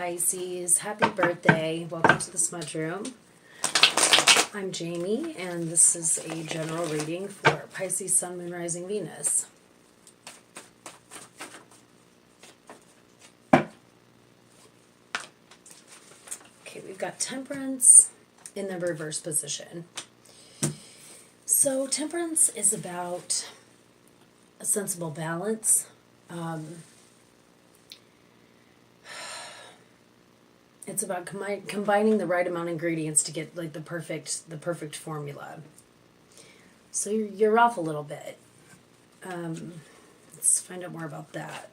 Pisces. Happy birthday. Welcome to the Smudge Room. I'm Jamie, and this is a general reading for Pisces, Sun, Moon, Rising, Venus. Okay, we've got Temperance in the reverse position. So Temperance is about a sensible balance. It's about combining the right amount of ingredients to get like the perfect formula. So you're off a little bit. Let's find out more about that.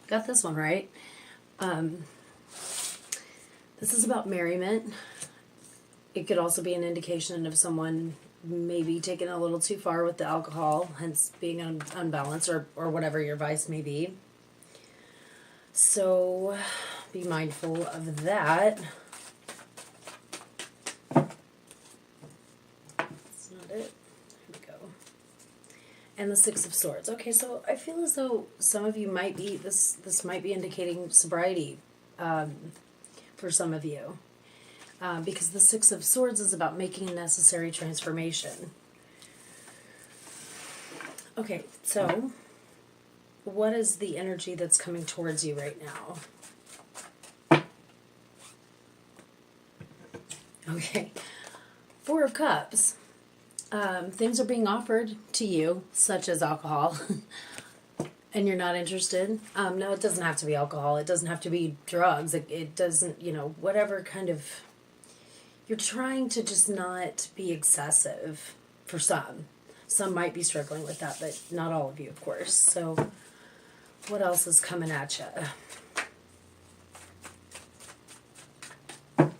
Got this one right. This is about merriment. It could also be an indication of someone maybe taken a little too far with the alcohol, hence being unbalanced, or whatever your vice may be. So be mindful of that. That's not it. Here we go. And the Six of Swords. Okay, so I feel as though some of you might be, this might be indicating sobriety for some of you. Because the Six of Swords is about making a necessary transformation. Okay, so what is the energy that's coming towards you right now? Okay, Four of Cups. Things are being offered to you, such as alcohol, and you're not interested. No, it doesn't have to be alcohol. It doesn't have to be drugs. It doesn't, whatever kind of... You're trying to just not be excessive for some. Some might be struggling with that, but not all of you, of course. So what else is coming at you?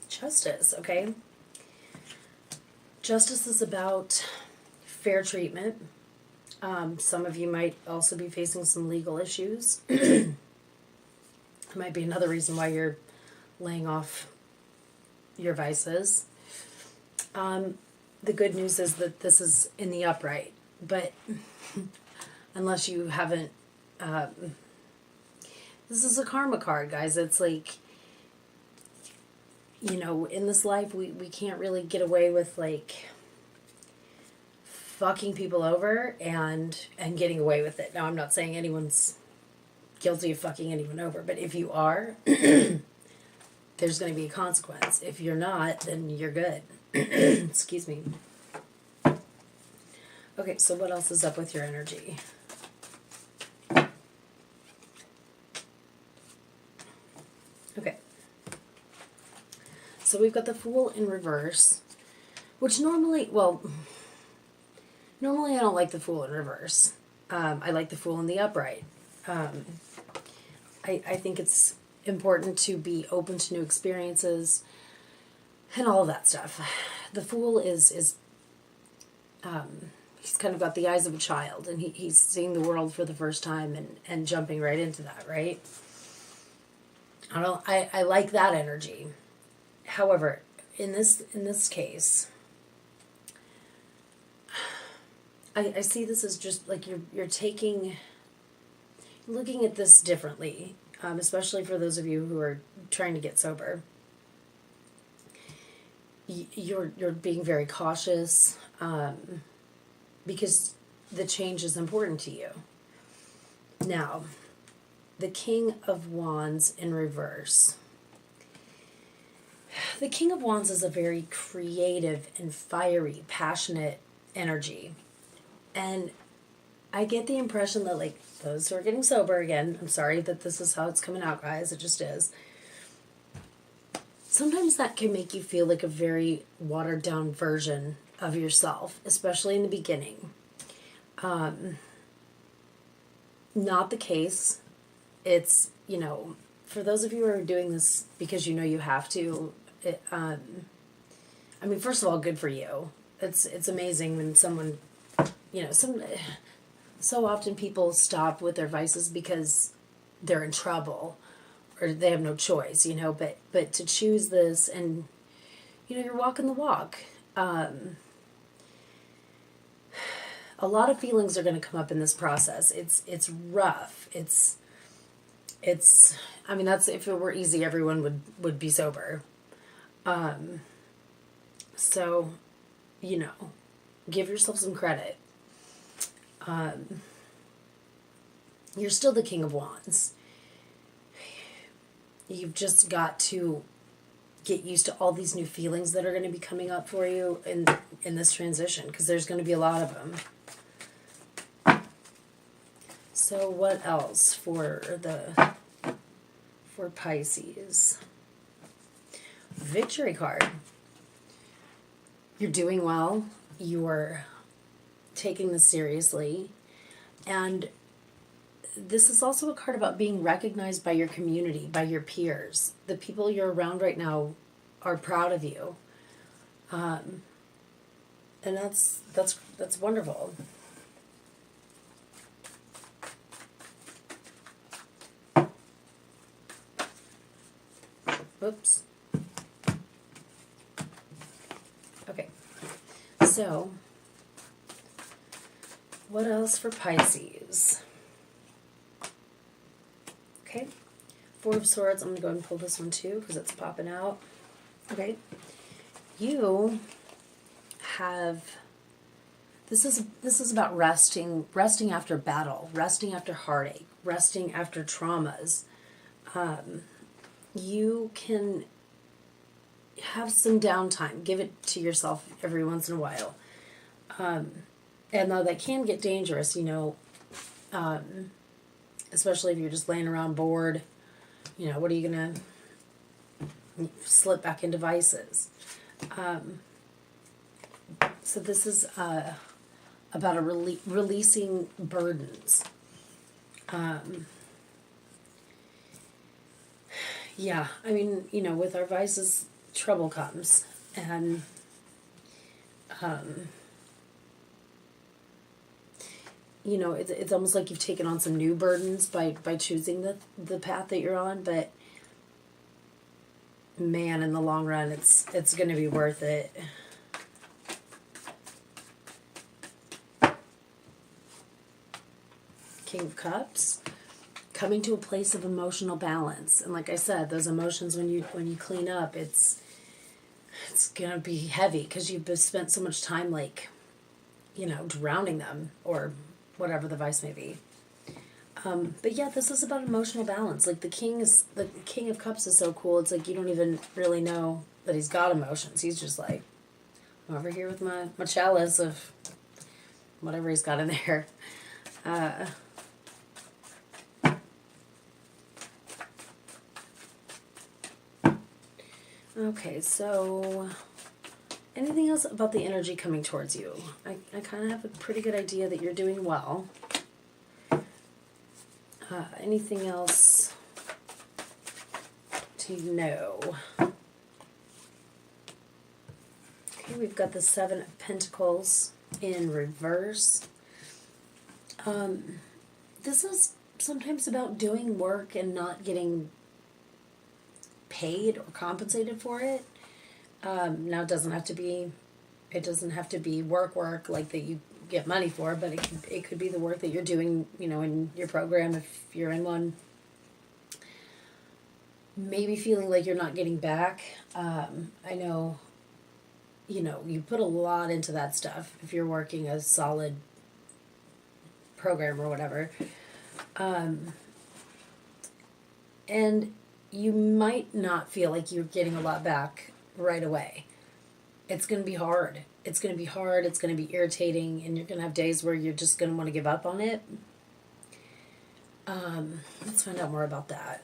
Justice, okay? Justice is about fair treatment. Some of you might also be facing some legal issues. It might be another reason why you're laying off your vices. The good news is that this is in the upright, but unless you haven't, this is a karma card, guys. It's like, in this life, we can't really get away with, like, fucking people over and getting away with it. Now, I'm not saying anyone's guilty of fucking anyone over, but if you are, there's going to be a consequence. If you're not, then you're good. Excuse me. Okay, so what else is up with your energy? Okay. So we've got the Fool in reverse, which normally I don't like the Fool in reverse. I like the Fool in the upright. I think it's important to be open to new experiences and all of that stuff. The Fool is he's kind of got the eyes of a child, and he's seeing the world for the first time and jumping right into that, right? I like that energy. However, in this case, I see this as just like you're looking at this differently. Especially for those of you who are trying to get sober. You're being very cautious because the change is important to you. Now, the King of Wands in reverse. The King of Wands is a very creative and fiery, passionate energy. And I get the impression that, like, those who are getting sober, again, I'm sorry that this is how it's coming out, guys, it just is. Sometimes that can make you feel like a very watered down version of yourself, especially in the beginning. Not the case. It's, for those of you who are doing this because you have to, first of all, good for you. It's amazing when someone, so often people stop with their vices because they're in trouble or they have no choice, but to choose this and, you're walking the walk. a lot of feelings are going to come up in this process. It's rough. I mean, that's, if it were easy, everyone would be sober. So, you know, give yourself some credit. You're still the King of Wands. You've just got to get used to all these new feelings that are going to be coming up for you in this transition, because there's going to be a lot of them. So what else for Pisces? Victory card. You're doing well. You're taking this seriously. And this is also a card about being recognized by your community, by your peers. The people you're around right now are proud of you. And that's wonderful. Oops. Okay. So, what else for Pisces? Okay. Four of Swords. I'm going to go ahead and pull this one too because it's popping out. Okay. You have... This is about resting after battle, resting after heartache, resting after traumas. You can have some downtime. Give it to yourself every once in a while. And though that can get dangerous, you know, especially if you're just laying around bored, you know, what are you going to slip back into vices? So this is about releasing burdens. Yeah, I mean, you know, with our vices, trouble comes. And you know, it's almost like you've taken on some new burdens by choosing the path that you're on, but man, in the long run, it's going to be worth it. King of Cups, coming to a place of emotional balance. And like I said, those emotions, when you clean up, it's going to be heavy because you've spent so much time, like, you know, drowning them or whatever the vice may be. But yeah, this is about emotional balance. Like the King of Cups is so cool. It's like you don't even really know that he's got emotions. He's just like, I'm over here with my chalice of whatever he's got in there. Okay, so anything else about the energy coming towards you? I kind of have a pretty good idea that you're doing well. Anything else to know? Okay, we've got the Seven of Pentacles in reverse. This is sometimes about doing work and not getting paid or compensated for it. Now it doesn't have to be work like that you get money for, but it could be the work that you're doing, you know, in your program if you're in one. Maybe feeling like you're not getting back. I know, you know, you put a lot into that stuff if you're working a solid program or whatever. And you might not feel like you're getting a lot back right away. It's going to be hard. It's going to be hard. It's going to be irritating, and you're going to have days where you're just going to want to give up on it. Let's find out more about that.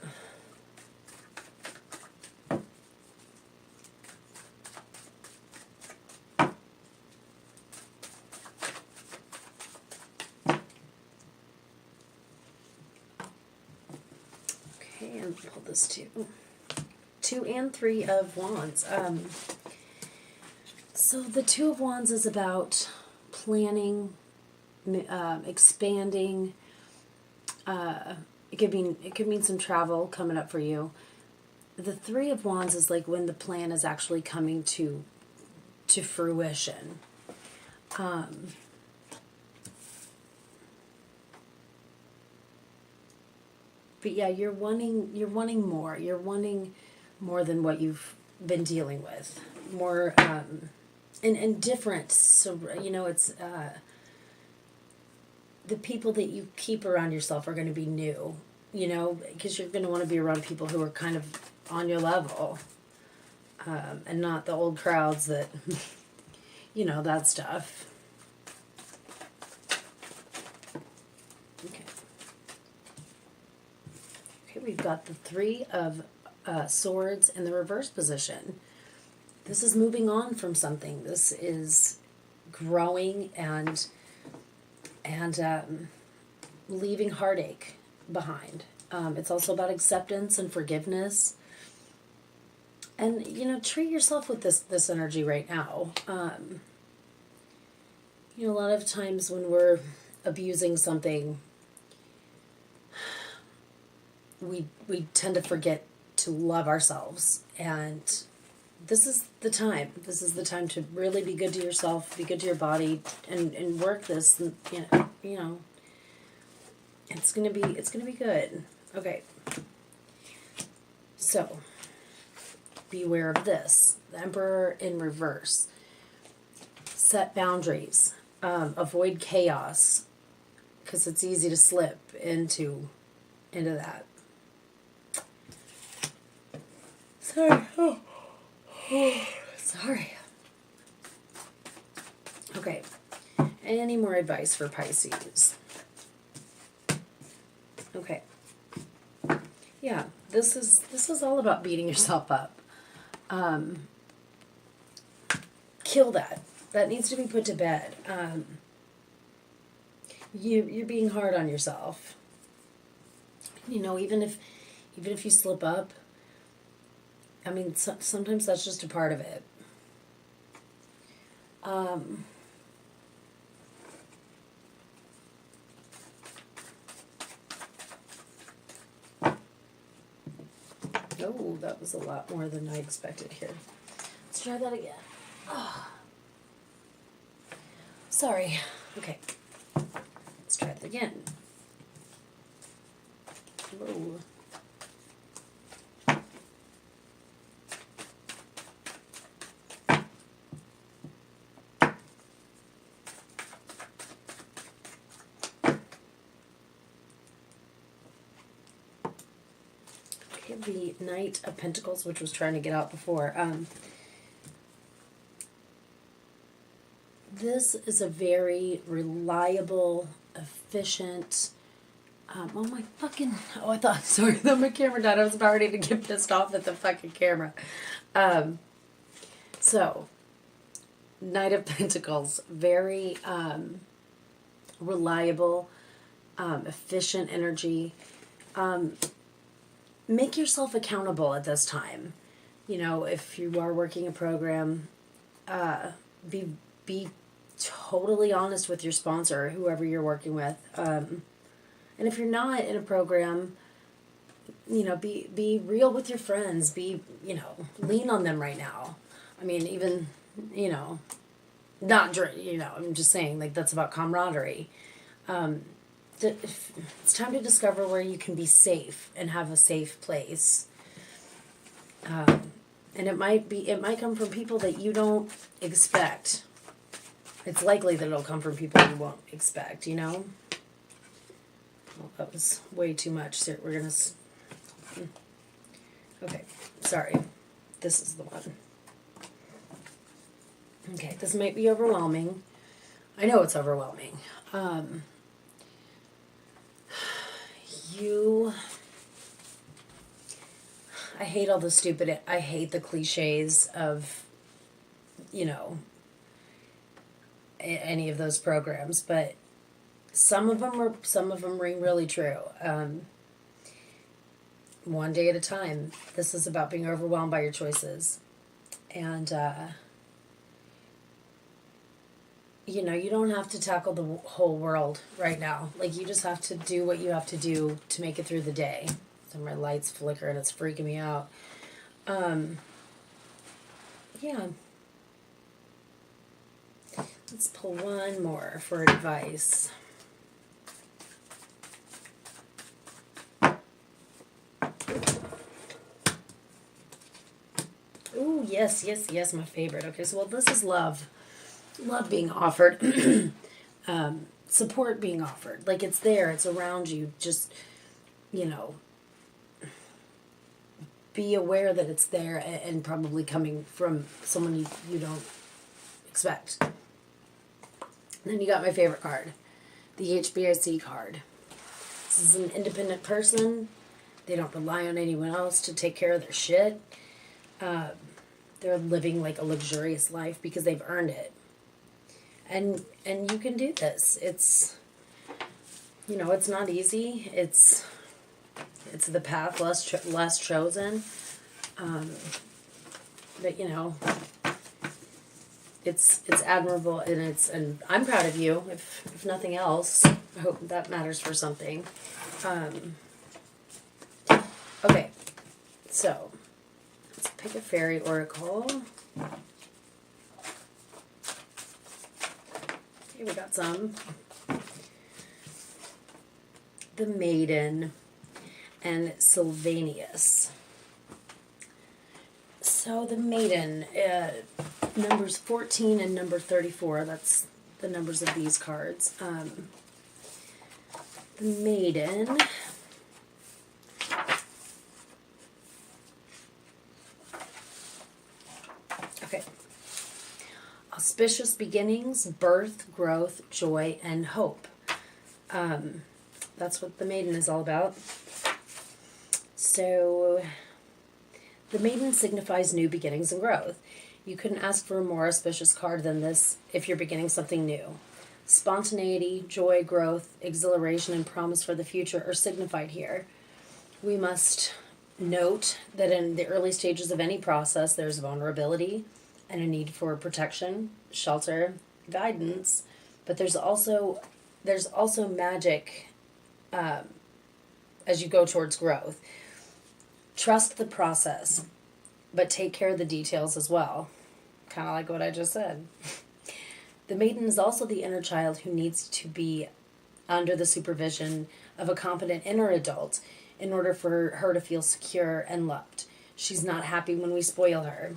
Okay, and pull this too. 2 and 3 of Wands. So the 2 of Wands is about planning, expanding. It could mean some travel coming up for you. The 3 of Wands is like when the plan is actually coming to fruition. But yeah, you're wanting more. You're wanting more than what you've been dealing with. More, and different. So, you know, it's, the people that you keep around yourself are going to be new, you know, because you're going to want to be around people who are kind of on your level, and not the old crowds that, you know, that stuff. Okay. Okay, we've got the Three of Swords in the reverse position. This is moving on from something. This is growing and leaving heartache behind. It's also about acceptance and forgiveness. And, you know, treat yourself with this energy right now. You know, a lot of times when we're abusing something, we tend to forget to love ourselves. And this is the time. This is the time to really be good to yourself, be good to your body, and work this. And, you know, it's gonna be good. Okay. So, beware of this. The Emperor in reverse. Set boundaries. Avoid chaos, because it's easy to slip into that. Sorry. Oh, sorry. Okay. Any more advice for Pisces? Okay. Yeah, this is all about beating yourself up. Kill that. That needs to be put to bed. You're being hard on yourself. You know, even if you slip up, I mean, sometimes that's just a part of it. Oh, that was a lot more than I expected here. Let's try that again. Oh. Sorry. Okay. Let's try it again. Whoa. Okay, the Knight of Pentacles, which was trying to get out before. This is a very reliable, efficient. Oh my fucking! Oh, I thought. Sorry, that my camera died. I was about ready to get pissed off at the fucking camera. So, Knight of Pentacles, very reliable, efficient energy. Make yourself accountable at this time. You know, if you are working a program, be totally honest with your sponsor, whoever you're working with. And if you're not in a program, you know, be real with your friends. Lean on them right now. I mean, even, you know, I'm just saying, like, that's about camaraderie. It's time to discover where you can be safe and have a safe place. And it might come from people that you don't expect. It's likely that it'll come from people you won't expect, you know? Well, that was way too much. So we're going to... Okay, sorry. This is the one. Okay, this might be overwhelming. I know it's overwhelming. I hate all the I hate the cliches of, you know, any of those programs, but some of them ring really true. One day at a time. This is about being overwhelmed by your choices. And, you know, you don't have to tackle the whole world right now. Like, you just have to do what you have to do to make it through the day. So my lights flicker and it's freaking me out. Yeah. Let's pull one more for advice. yes, yes, yes, my favorite. Okay, so well, this is love. Love being offered. Support being offered. Like, it's there, it's around you. Just, you know, be aware that it's there, and probably coming from someone you don't expect. And then you got my favorite card, the HBIC card. This is an independent person. They don't rely on anyone else to take care of their shit. They're living like a luxurious life because they've earned it. And you can do this. It's, you know, it's not easy. It's the path less chosen. But you know, it's admirable, and I'm proud of you. If nothing else, I hope that matters for something. Okay, so let's pick a fairy oracle. Okay, we got some. The Maiden and Sylvanus. So the Maiden, numbers 14 and number 34, that's the numbers of these cards. The Maiden. Okay. Auspicious beginnings, birth, growth, joy, and hope. That's what the Maiden is all about. So, the Maiden signifies new beginnings and growth. You couldn't ask for a more auspicious card than this if you're beginning something new. Spontaneity, joy, growth, exhilaration, and promise for the future are signified here. We must note that in the early stages of any process, there's vulnerability and a need for protection, shelter, guidance, but there's also magic as you go towards growth. Trust the process, but take care of the details as well. Kind of like what I just said. The Maiden is also the inner child who needs to be under the supervision of a competent inner adult in order for her to feel secure and loved. She's not happy when we spoil her.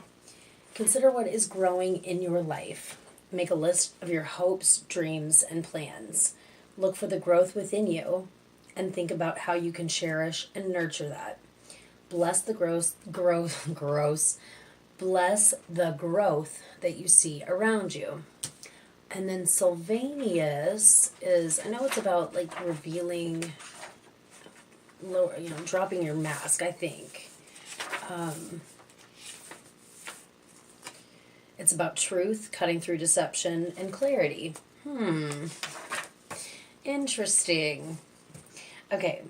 Consider what is growing in your life. Make a list of your hopes, dreams, and plans. Look for the growth within you and think about how you can cherish and nurture that. Bless the growth that you see around you. And then Sylvanus is, I know it's about like revealing, dropping your mask, I think. It's about truth, cutting through deception, and clarity. Interesting. Okay.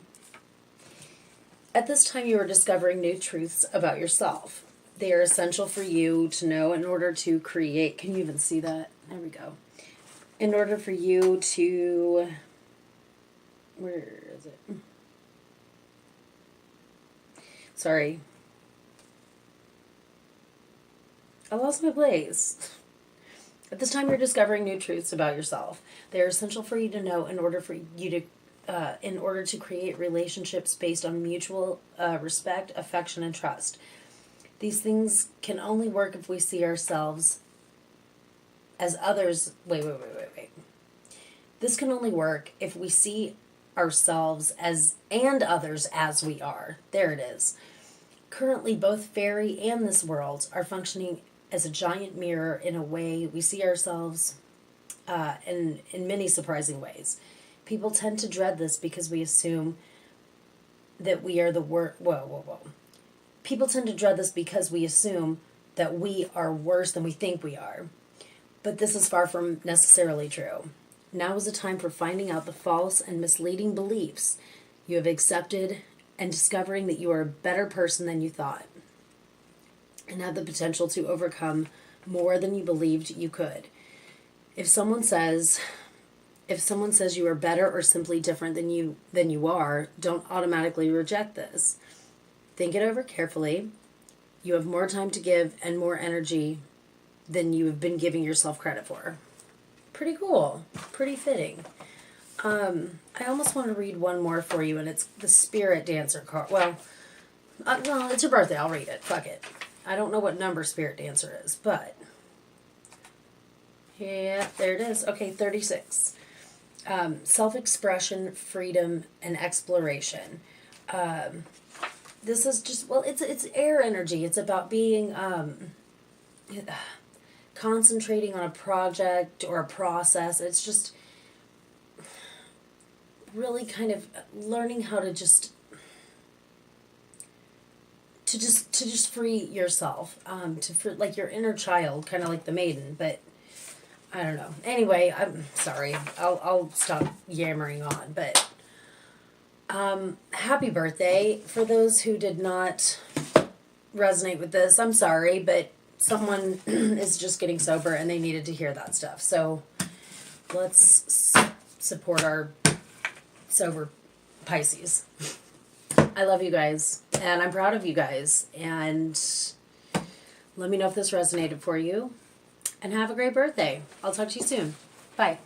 At this time, you are discovering new truths about yourself. They are essential for you to know in order to create. Can you even see that? There we go. In order for you to... Where is it? Sorry. I lost my place. At this time, you're discovering new truths about yourself. They are essential for you to know in order to create relationships based on mutual respect, affection, and trust. These things can only work if we see ourselves as others. Wait. This can only work if we see ourselves and others as we are. There it is. Currently, both fairy and this world are functioning as a giant mirror in a way we see ourselves in many surprising ways. People tend to dread this because we assume that we are the worst. Whoa. People tend to dread this because we assume that we are worse than we think we are. But this is far from necessarily true. Now is the time for finding out the false and misleading beliefs you have accepted and discovering that you are a better person than you thought and have the potential to overcome more than you believed you could. If someone says you are better or simply different than you are, don't automatically reject this. Think it over carefully. You have more time to give and more energy than you have been giving yourself credit for. Pretty cool. Pretty fitting. I almost want to read one more for you, and it's the Spirit Dancer card. Well, it's your birthday. I'll read it. Fuck it. I don't know what number Spirit Dancer is, but yeah, there it is. Okay, 36. Self-expression, freedom, and exploration. This is just, well, it's air energy. It's about being, concentrating on a project or a process. It's just really kind of learning how to just free yourself, like your inner child, kind of like the maiden, but I don't know. Anyway, I'm sorry. I'll stop yammering on, but happy birthday. For those who did not resonate with this, I'm sorry, but someone is just getting sober and they needed to hear that stuff. So let's support our sober Pisces. I love you guys, and I'm proud of you guys, and let me know if this resonated for you, and have a great birthday. I'll talk to you soon. Bye.